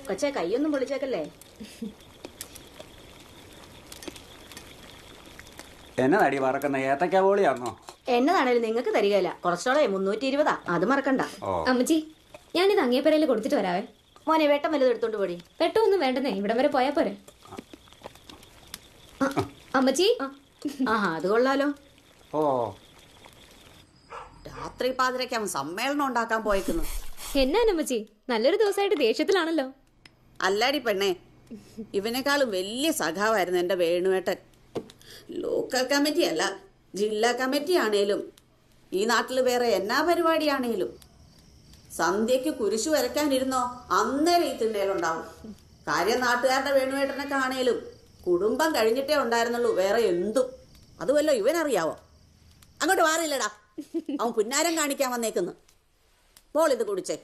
കൊച്ചെ കൈയൊന്നും പൊളിച്ചേക്കല്ലേ. എന്നതടി വറക്കുന്ന ഏത്തക്ക പോളിയാണോ? എന്നതാണേലും നിങ്ങൾക്ക് തരികയില്ല. കൊളസ്ട്രോളേ 320. അത് മറക്കണ്ട. അമ്മച്ചി, ഞാനിത് അങ്ങേപ്പരയിൽ കൊടുത്തിട്ട് വരാവേ. മോനെ വെട്ടം വലുത് എടുത്തോണ്ട് പോടി. വെട്ടമൊന്നും വേണ്ടെന്നേ, ഇവിടം വരെ പോയാ പോരെ. അമ്മച്ചി. ആഹാ, അത് കൊള്ളാലോ. ഓ, രാത്രി പാതിരയ്ക്ക് അവൻ സമ്മേളനം ഉണ്ടാക്കാൻ പോയേക്കുന്നു. എന്നാനമ്മച്ചി, നല്ലൊരു ദിവസമായിട്ട് ദേഷ്യത്തിലാണല്ലോ. അല്ലാടി പെണ്ണേ, ഇവനേക്കാളും വലിയ സഖാവായിരുന്നു എൻ്റെ വേണുവേട്ടൻ. ലോക്കൽ കമ്മിറ്റി അല്ല, ജില്ലാ കമ്മിറ്റി ആണേലും ഈ നാട്ടിൽ വേറെ എന്നാ പരിപാടിയാണേലും സന്ധ്യയ്ക്ക് കുരിശു വരയ്ക്കാനിരുന്നോ അന്നേരം ഈ തിണ്ണയിലുണ്ടാവും. കാര്യം നാട്ടുകാരുടെ വേണുവേട്ടനെ കാണേലും കുടുംബം കഴിഞ്ഞിട്ടേ ഉണ്ടായിരുന്നുള്ളൂ വേറെ എന്തും. അതുമല്ലോ ഇവനറിയാവോ? അങ്ങോട്ട് മാറിയില്ലടാ, അവൻ പുന്നാരം കാണിക്കാൻ വന്നേക്കുന്നു. പോളിത് കുടിച്ചേ.